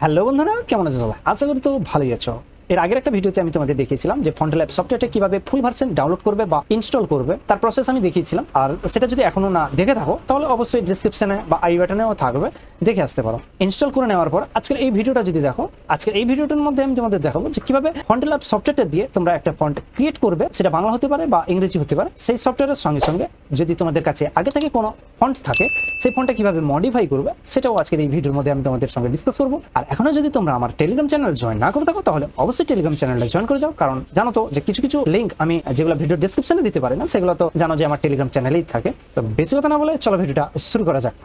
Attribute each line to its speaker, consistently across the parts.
Speaker 1: Hello বন্ধুরা, কেমন আছো সবাই? আশা করি তো ভালোই আছো। এর আগের একটা ভিডিওতে আমি তোমাদের দেখিয়েছিলাম যে ফন্টল্যাব সফটওয়্যারটা কিভাবে ফুল ভার্সন ডাউনলোড করবে বা ইনস্টল করবে তার প্রসেস আমি দেখিয়েছিলাম। আর সেটা যদি এখনো না দেখে থাকো তাহলে অবশ্যই ডেসক্রিপশনে বা আই বাটনেও থাকবে, দেখে আসতে পারো। ইনস্টল করে নেওয়ার পর আজকের এই ভিডিওটা যদি দেখো, আজকের এই ভিডিওটার মধ্যে আমি তোমাদের দেখাবো যে কিভাবে ফন্টল্যাব সফটওয়্যারটা দিয়ে তোমরা একটা ফন্ট ক্রিয়েট করবে। সেটা বাংলা হতে পারে বা ইংরেজি হতে পারে। সেই সফটওয়্যারের সঙ্গে সঙ্গে যদি তোমাদের কাছে আগে থেকে কোনো ফন্ট থাকে, সেই ফন্টটা কিভাবে মডিফাই করবে সেটাও আজকের এই ভিডিওর মধ্যে আমি তোমাদের সঙ্গে ডিসকাস করবো। আর এখনো যদি তোমরা আমার টেলিগ্রাম চ্যানেল জয়েন না করে থাকো তাহলে অবশ্যই টেলিগ্রাম চ্যানেলটা জয়েন করে যাও। কারণ জানো তো যে কিছু কিছু লিঙ্ক আমি যেগুলো ভিডিও ডেসক্রিপশনে দিতে পারি না, সেগুলো তো জানো যে আমার টেলিগ্রাম চ্যানেলেই থাকে। তো বেশি কথা না বলে চলো ভিডিওটা শুরু করা যাক।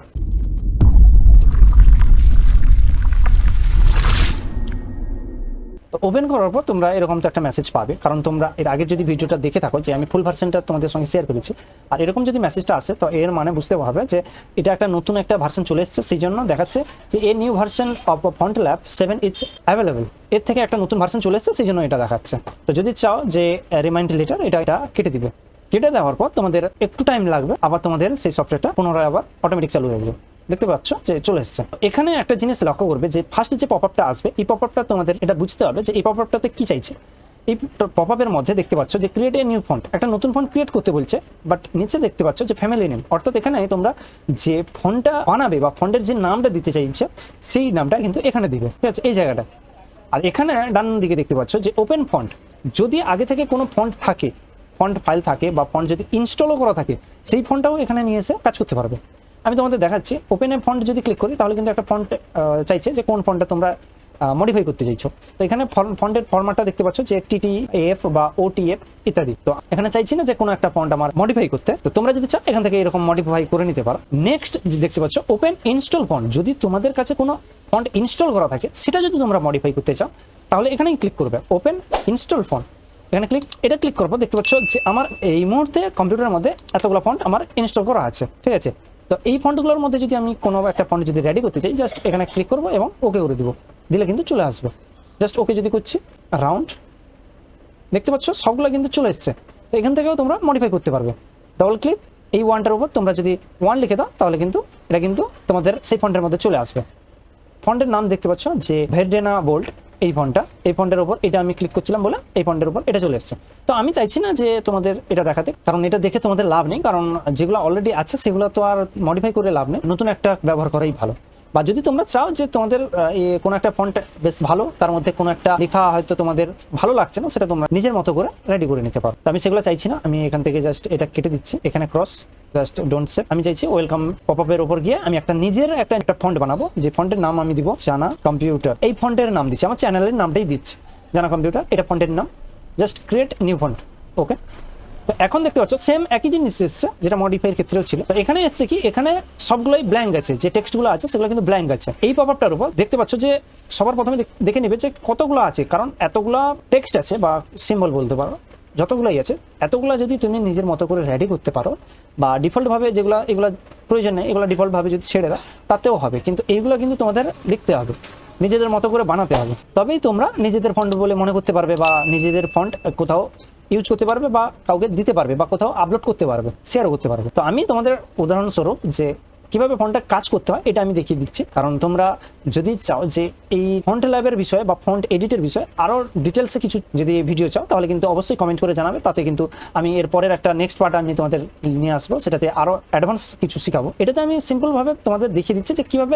Speaker 1: ওপেন করার পর তোমরা এরকম তো একটা মেসেজ পাবে, কারণ তোমরা এর আগে যদি ভিডিওটা দেখে থাকো যে আমি ফুল ভার্সনটা তোমাদের সঙ্গে শেয়ার করেছি। আর এরকম যদি মেসেজটা আসে তো এর মানে বুঝতে হবে যে এটা একটা নতুন একটা ভার্সন চলে এসেছে। সেই জন্য দেখাচ্ছে যে a new version of FontLab 7 is available. এর থেকে একটা নতুন ভার্সন চলে এসেছে, সেই জন্য এটা দেখাচ্ছে। তো যদি চাও যে রিমাইন্ড লেটার, এটা কেটে দিবে। কেটে দেওয়ার পর তোমাদের একটু টাইম লাগবে, আবার তোমাদের সেই সফটওয়্যারটা পুনরায় আবার অটোমেটিক চালু হয়ে যাবে। দেখতে পাচ্ছ যে চলে এসেছে। এখানে একটা জিনিস লক্ষ্য করবে যে ফার্স্টে যে পপআপটা আসবে, এই পপআপটা তোমাদের এটা বুঝতে হবে যে এই পপআপটাতে কি চাইছে। এই পপআপের মধ্যে দেখতে পাচ্ছ যে ক্রিয়েট এ নিউ ফন্ট, একটা নতুন ফন্ট ক্রিয়েট করতে বলছে। বাট নিচে দেখতে পাচ্ছ যে ফ্যামিলি নেম, অর্থাৎ এখানে তোমরা যে ফন্টটা বানাবে বা ফন্টের যে নামটা দিতে চাইছো সেই নামটা কিন্তু এখানে দিবে, ঠিক আছে, এই জায়গাটা। আর এখানে ডান দিকে দেখতে পাচ্ছ যে ওপেন ফন্ট। যদি আগে থেকে কোনো ফন্ট থাকে, ফন্ট ফাইল থাকে বা ফন্ট যদি ইনস্টলও করা থাকে, সেই ফন্টটাও এখানে নিয়ে এসে কাজ করতে পারবে। আমি তোমাদের দেখাচ্ছি। ওপেন এ ফন্ট যদি ক্লিক করি তাহলে কিন্তু একটা ফন্ট চাইছে যে কোন ফন্টটা তোমরা মডিফাই করতে চাইছো। তো এখানে ফন্টের ফরম্যাটটা দেখতে পাচ্ছ যে TTAF বা OTF ইত্যাদি। তো এখানে চাইছি না যে কোনো একটা ফন্ট আমার মডিফাই করতে। তো তোমরা যদি চাও এখান থেকে এরকম মডিফাই করে নিতে পারো। নেক্সট দেখতে পাচ্ছ ওপেন ইনস্টল ফন্ট। যদি তোমাদের কাছে কোনো ফন্ট ইনস্টল করা থাকে, সেটা যদি তোমরা মডিফাই করতে চাও তাহলে এখানেই ক্লিক করবে ওপেন ইনস্টল ফন্ট। এখানে এটা ক্লিক করবো। দেখতে পাচ্ছ যে আমার এই মুহূর্তে কম্পিউটারের মধ্যে এতগুলো ফন্ট আমার ইনস্টল করা আছে, ঠিক আছে। তো এই ফন্টগুলোর মধ্যে যদি আমি কোনো একটা ফন্ট যদি রেডি করতে চাই, জাস্ট এখানে ক্লিক করবো এবং ওকে করে দিব। দিলে কিন্তু চলে আসবে। জাস্ট ওকে যদি করছি রাউন্ড, দেখতে পাচ্ছ সবগুলো কিন্তু চলে এসছে। তো এখান থেকেও তোমরা মডিফাই করতে পারবে। ডবল ক্লিক, এই ওয়ানটার উপর তোমরা যদি 1 লিখে দাও তাহলে কিন্তু এটা কিন্তু তোমাদের সেই ফন্টের মধ্যে চলে আসবে। ফন্টের নাম দেখতে পাচ্ছ যে ভেরডেনা বোল্ড, এই ফন্টটা, এই ফন্টের উপর এটা আমি ক্লিক করছিলাম বলে এই ফন্টের উপর এটা চলে এসেছে। তো আমি চাইছি না যে তোমাদের এটা দেখাতে, কারণ এটা দেখে তোমাদের লাভ নেই। কারণ যেগুলো অলরেডি আছে সেগুলো তো আর মডিফাই করে লাভ নেই, নতুন একটা ব্যবহার করাই ভালো। বা যদি তোমরা চাও যে তোমাদের কোনো একটা ফন্ট বেশ ভালো, তার মধ্যে কোনো একটা লেখা হয়তো তোমাদের ভালো লাগছে না, সেটা তোমরা নিজের মতো করে রেডি করে নিতে পারো। তো আমি সেগুলো চাইছি না, আমি এখান থেকে জাস্ট এটা কেটে দিচ্ছি। এখানে ক্রস, জাস্ট ডোন্ট সেভ। আমি চাইছি ওয়েলকাম পপআপের উপর গিয়ে আমি একটা নিজের একটা ফন্ট বানাবো, যে ফন্টের নাম আমি দিব জানা কম্পিউটার। এই ফন্টের নাম দিচ্ছি, আমার চ্যানেলের নামটাই দিচ্ছি জানা কম্পিউটার, এটা ফন্টের নাম। জাস্ট ক্রিয়েট নিউ ফন্ট, ওকে। তো এখন দেখতে পাচ্ছ সেম একই জিনিস এসছে যেটা মডিফাইয়ের ক্ষেত্রেও ছিল। তো এখানে এসছে কি, এখানে সবগুলোই ব্ল্যাঙ্ক আছে, যে টেক্সটগুলো আছে সেগুলো কিন্তু ব্ল্যাঙ্ক আছে। এই পপআপটার উপর দেখতে পাচ্ছ যে সবার প্রথমে দেখে নেবে যে কতগুলো আছে, কারণ এতগুলো টেক্সট আছে বা সিম্বল বলতে পারো, যতগুলোই আছে এতগুলো যদি তুমি নিজের মতো করে রেডি করতে পারো বা ডিফল্টভাবে এগুলো প্রয়োজন নেই, এগুলো ডিফল্টভাবে যদি ছেড়ে দাও তাতেও হবে। কিন্তু এইগুলো কিন্তু তোমাদের লিখতে হবে, নিজেদের মতো করে বানাতে হবে, তবেই তোমরা নিজেদের ফন্ট বলে মনে করতে পারবে বা নিজেদের ফন্ট কোথাও ইউজ করতে পারবে বা কাউকে দিতে পারবে বা কোথাও আপলোড করতে পারবে, শেয়ার করতে পারবে। তো আমি তোমাদের উদাহরণস্বরূপ যে কিভাবে ফন্টটা কাজ করতে হয় এটা আমি দেখিয়ে দিচ্ছি। কারণ তোমরা যদি চাও যে এই ফন্টল্যাবের বিষয়ে বা ফন্ট এডিটের বিষয়ে আরও ডিটেলসে কিছু যদি ভিডিও চাও তাহলে কিন্তু অবশ্যই কমেন্ট করে জানাবে। তাতে কিন্তু আমি এর পরের একটা নেক্সট পার্ট আমি তোমাদের নিয়ে আসবো, সেটাতে আরও অ্যাডভান্স কিছু শেখাবো। এটাতে আমি সিম্পলভাবে তোমাদের দেখিয়ে দিচ্ছি যে কীভাবে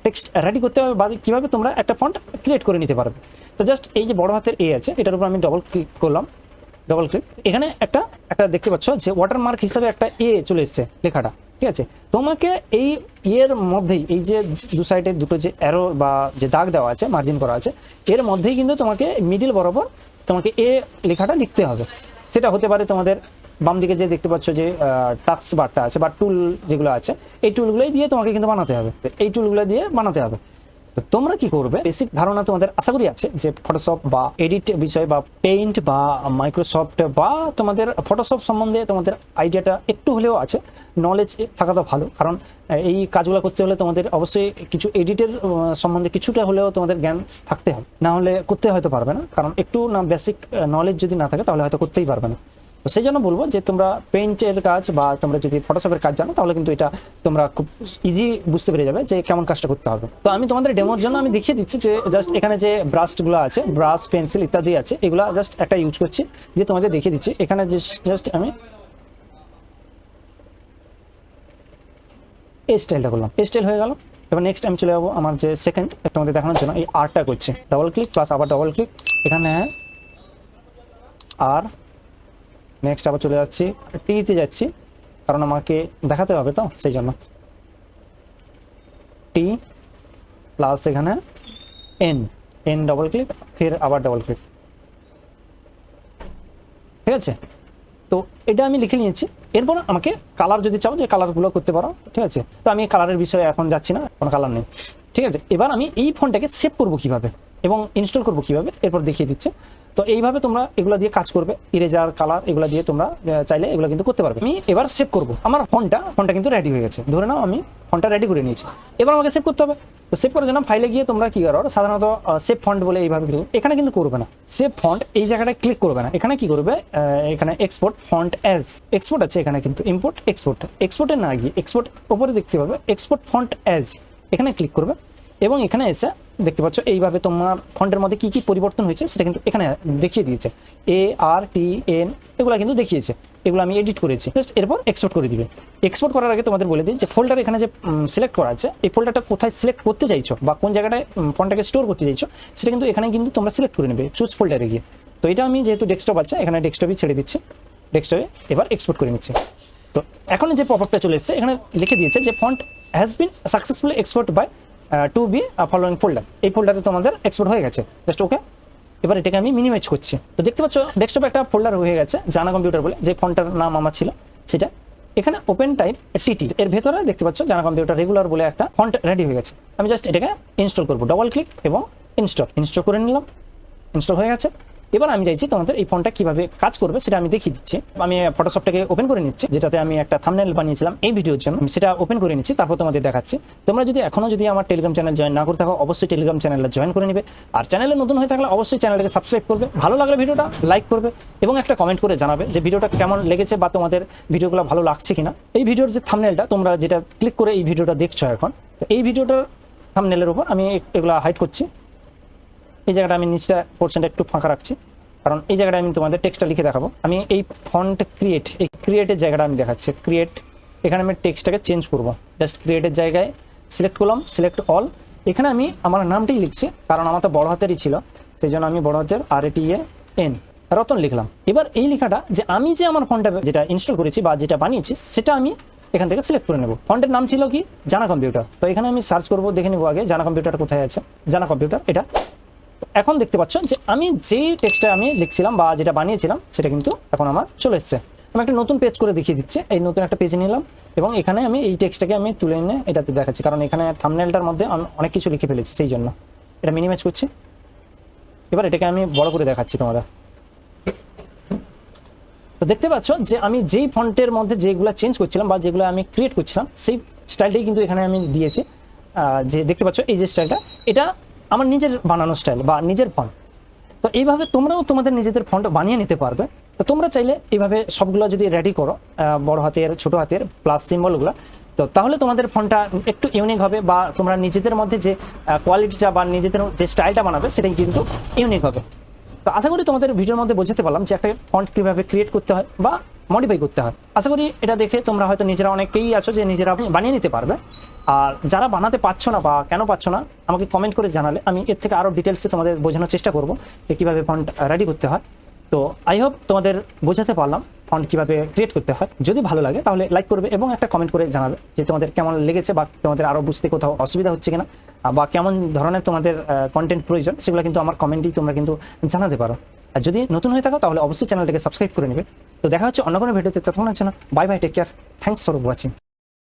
Speaker 1: টেক্সট রেডি করতে হবে বা কীভাবে তোমরা একটা ফন্ট ক্রিয়েট করে নিতে পারবে। তো জাস্ট এই যে বড় হাতের এ আছে, এটার উপর আমি ডবল ক্লিক করলাম, ডবল ক্লিক। এখানে একটা দেখতে পাচ্ছ যে ওয়াটারমার্ক হিসাবে একটা এ চলে এসছে লেখাটা, ঠিক আছে। তোমাকে এই এর মধ্যেই, এই যে দু সাইডে দুটো যে অ্যারো বা যে দাগ দেওয়া আছে, মার্জিন করা আছে, এর মধ্যেই কিন্তু তোমাকে মিডিল বরাবর তোমাকে এ লেখাটা লিখতে হবে। সেটা হতে পারে তোমাদের বাম দিকে যে দেখতে পাচ্ছ যে টাস্ক বারটা আছে বা টুল যেগুলো আছে, এই টুলগুলোই দিয়ে তোমাকে কিন্তু বানাতে হবে, এই টুলগুলো দিয়ে বানাতে হবে। তো তোমরা কি করবে, বেসিক ধারণা তোমাদের আশা করি আছে যে ফটোশপ বা এডিট বিষয় বা পেইন্ট বা মাইক্রোসফট বা তোমাদের ফটোশপ সম্বন্ধে তোমাদের আইডিয়াটা একটু হলেও আছে, নলেজ থাকা তো ভালো। কারণ এই কাজগুলো করতে হলে তোমাদের অবশ্যই কিছু এডিটের সম্বন্ধে কিছুটা হলেও তোমাদের জ্ঞান থাকতে হবে, না হলে করতে হয়তো পারবে না। কারণ একটু না বেসিক নলেজ যদি না থাকে তাহলে হয়তো করতেই পারবে না। তো সেই জন্য বলবো যে তোমরা পেইন্টের কাজ বা তোমরা যদি ফটোশপের কাজ জানো তাহলে কিন্তু এটা তোমরা খুব ইজি বুঝতে পেরে যাবে যে কেমন কাজটা করতে হবে। তো আমি তোমাদের ডেমোর জন্য আমি দেখিয়ে দিচ্ছি যে জাস্ট এখানে যে ব্রাশগুলো আছে, ব্রাশ, পেন্সিল ইত্যাদি আছে, এগুলো জাস্ট একটা ইউজ করছি, দিয়ে তোমাদের দেখিয়ে দিচ্ছি। এখানে জাস্ট আমি এই স্টাইলটা করলাম, এই স্টাইল হয়ে গেল। এবার নেক্সট আমি চলে যাবো আমার যে সেকেন্ড তোমাদের দেখানোর জন্য এই আরটা করছি, ডবল ক্লিক প্লাস আবার ডবল ক্লিক, এখানে আর নেক্সট আবার চলে যাচ্ছি টিতে যাচ্ছি, কারণ আমাকে দেখাতে হবে তো সেই জন্য। টি প্লাস এখানে এন, এন ডবল ক্লিক, ফির আবার ডবল ক্লিক, ঠিক আছে। তো এটা আমি লিখে নিয়েছি। এরপর আমাকে কালার যদি চাও যে কালারগুলো করতে পারো, ঠিক আছে। তো আমি কালারের বিষয়ে এখন যাচ্ছি না, কোনো কালার নেই, ঠিক আছে। এবার আমি এই ফন্টটাকে সেভ করবো কিভাবে এবং ইনস্টল করবো কিভাবে এরপর দেখিয়ে দিচ্ছি। তো এইভাবে তোমরা এগুলো দিয়ে কাজ করবে, ইরেজার, কালার এগুলো দিয়ে তোমরা চাইলে এগুলো কিন্তু করতে পারবে। আমি এবার সেভ করবো আমার ফন্টটা কিন্তু রেডি হয়ে গেছে, ধরে নাও আমি ফন্টটা রেডি করে নিয়েছি। এবার আমাকে সেভ করতে হবে। তো সেভ করার জন্য ফাইলে গিয়ে তোমরা কি করো, সাধারণত সেভ ফন্ট বলে এইভাবে এখানে কিন্তু করবে না, সেভ ফন্ট এই জায়গাটায় ক্লিক করবে না। এখানে কি করবে, এখানে এক্সপোর্ট ফন্ট অ্যাজ, এক্সপোর্ট আছে এখানে কিন্তু ইম্পোর্ট এক্সপোর্ট, এক্সপোর্টে না গিয়ে এক্সপোর্ট ওপরে দেখতে পাবে এক্সপোর্ট ফন্ট অ্যাজ, এখানে ক্লিক করবে এবং এখানে এসে দেখতে পাচ্ছ এইভাবে তোমার ফন্টের মধ্যে কি কি পরিবর্তন হয়েছে সেটা কিন্তু এখানে দেখিয়ে দিয়েছে। এ আর টি এন এগুলো কিন্তু দেখিয়েছে, এগুলো আমি এডিট করেছি। জাস্ট এরপর এক্সপোর্ট করে দিবে। এক্সপোর্ট করার আগে তোমাদের বলে দিই যে ফোল্ডার এখানে যে সিলেক্ট করা আছে, এই ফোল্ডারটা কোথায় সিলেক্ট করতে চাইছো বা কোন জায়গাটায় ফন্টটাকে স্টোর করতে চাইছো সেটা কিন্তু এখানে কিন্তু তোমরা সিলেক্ট করে নেবে চুজ ফোল্ডারে গিয়ে। তো এটা আমি যেহেতু ডেস্কটপ আছে এখানে ডেস্কটপই ছেড়ে দিচ্ছি, ডেস্কটপে এবার এক্সপোর্ট করে নিচ্ছি। তো এখন যে পপআপটা চলে এসেছে এখানে লিখে দিয়েছে যে font has been successfully export by to be following folder, এই ফোল্ডারে তোমাদের এক্সপোর্ট হয়ে গেছে, জাস্ট ওকে। এবার এটাকে আমি মিনিমাইজ করছি। তো দেখতে পাচ্ছ ডেস্কটপে একটা ফোল্ডার হয়ে গেছে জানা কম্পিউটার বলে, যে ফন্টটার নাম আমার ছিল সেটা। এখানে ওপেন টাইপ টিটি, এর ভেতরে দেখতে পাচ্ছ জানা কম্পিউটার রেগুলার বলে একটা ফন্ট রেডি হয়ে গেছে। আমি জাস্ট এটাকে ইনস্টল করবো, ডবল ক্লিক এবং ইনস্টল করে নিলাম, ইনস্টল হয়ে গেছে। এবার আমি চাইছি তোমাদের এই ফন্টটা কিভাবে কাজ করবে সেটা আমি দেখিয়ে দিচ্ছি। আমি ফটোশপটাকে ওপেন করে নিচ্ছি, যেটাতে আমি একটা থাম্বনেল বানিয়েছিলাম এই ভিডিওর জন্য, সেটা ওপেন করে নিচ্ছি, তারপর তোমাদের দেখাচ্ছি। তোমরা যদি এখনো আমার টেলিগ্রাম চ্যানেল জয়েন না করে থাকো অবশ্যই টেলিগ্রাম চ্যানেলে জয়েন করে নেবে, আর চ্যানেলে নতুন হয়ে থাকলে অবশ্যই চ্যানেলটাকে সাবস্ক্রাইব করবে, ভালো লাগলে ভিডিওটা লাইক করবে এবং একটা কমেন্ট করে জানাবে যে ভিডিওটা কেমন লেগেছে বা তোমাদের ভিডিওগুলো ভালো লাগছে কিনা। এই ভিডিওর যে থাম্বনেলটা তোমরা যেটা ক্লিক করে এই ভিডিওটা দেখছো এখন, তো এই ভিডিওটার থাম্বনেলের উপর আমি এগুলো হাইড করছি। এই জায়গাটা আমি নিচটা পোর্শনটা একটু ফাঁকা রাখছি, কারণ এই জায়গাটা আমি তোমাদের টেক্সটটা লিখে দেখাবো। আমি এই ফন্ট ক্রিয়েট, এই ক্রিয়েটের জায়গাটা আমি দেখাচ্ছি, ক্রিয়েট, এখানে আমি টেক্সটটাকে চেঞ্জ করবো। জাস্ট ক্রিয়েটের জায়গায় সিলেক্ট করলাম, সিলেক্ট অল, এখানে আমি আমার নামটাই লিখছি কারণ আমার তো বড় হাতেরই ছিল, সেই জন্য আমি বড় হাতের RATAN রতন লিখলাম। এবার এই লেখাটা যে আমি যে আমার ফন্টটা যেটা ইনস্টল করেছি বা যেটা বানিয়েছি সেটা আমি এখান থেকে সিলেক্ট করে নেব। ফন্টের নাম ছিল কি, জানা কম্পিউটার। তো এখানে আমি সার্চ করবো, দেখে নেবো আগে জানা কম্পিউটার কোথায় আছে, জানা কম্পিউটার এটা। এখন দেখতে পাচ্ছ যে আমি যেই টেক্সটটা আমি লিখছিলাম বা যেটা বানিয়েছিলাম সেটা কিন্তু এখন আমার চলে এসছে। আমি একটা নতুন পেজ করে দেখিয়ে দিচ্ছি, এই নতুন একটা পেজে নিলাম এবং এখানে আমি এই টেক্সটটাকে আমি তুলে এনে এটাতে দেখাচ্ছি, কারণ এখানে থাম্বনেলটার মধ্যে আমি অনেক কিছু লিখে ফেলেছি, সেই জন্য এটা মিনিমাইজ করছি। এবার এটাকে আমি বড় করে দেখাচ্ছি তোমাদের। তো দেখতে পাচ্ছ যে আমি যেই ফন্টের মধ্যে যেগুলো চেঞ্জ করছিলাম বা যেগুলো আমি ক্রিয়েট করছিলাম সেই স্টাইলটাই কিন্তু এখানে আমি দিয়েছি। যে দেখতে পাচ্ছ এই যে স্টাইলটা, এটা আমার নিজের বানানো স্টাইল বা নিজের ফন্ট। তো এইভাবে তোমরাও তোমাদের নিজেদের ফন্ট বানিয়ে নিতে পারবে। তো তোমরা চাইলে এইভাবে সবগুলো যদি রেডি করো, বড় হাতের, ছোট হাতের, প্লাস সিম্বলগুলো, তো তাহলে তোমাদের ফন্টটা একটু ইউনিক হবে বা তোমরা নিজেদের মধ্যে যে কোয়ালিটিটা বা নিজেদের যে স্টাইলটা বানাবে সেটাই কিন্তু ইউনিক হবে। তো আশা করি তোমাদের ভিডিওর মধ্যে বোঝাতে পারলাম যে একটা ফন্ট কীভাবে ক্রিয়েট করতে হয় বা মডিফাই করতে হয়। আশা করি এটা দেখে তোমরা হয়তো নিজেরা অনেকেই আছো যে নিজেরা বানিয়ে নিতে পারবে। আর যারা বানাতে পারছো না বা কেন পারছো না আমাকে কমেন্ট করে জানালে আমি এর থেকে আরও ডিটেলসে তোমাদের বোঝানোর চেষ্টা করব যে কীভাবে ফন্ট রেডি করতে হয়। তো আই হোপ তোমাদের বোঝাতে পারলাম ফন্ট কীভাবে ক্রিয়েট করতে হয়। যদি ভালো লাগে তাহলে লাইক করবে এবং একটা কমেন্ট করে জানাবে যে তোমাদের কেমন লেগেছে বা তোমাদের আরও বুঝতে কোথাও অসুবিধা হচ্ছে কিনা বা কেমন ধরনের তোমাদের কন্টেন্ট প্রয়োজন, সেগুলো কিন্তু আমার কমেন্টেই তোমরা কিন্তু জানাতে পারো। আর যদি নতুন হয়ে থাকো তাহলে অবশ্যই চ্যানেলটাকে সাবস্ক্রাইব করে নেবে। তো দেখা হচ্ছে অন্য কোনো ভিডিওতে, ততক্ষণ আছে না, bye bye, take care, thanks for watching.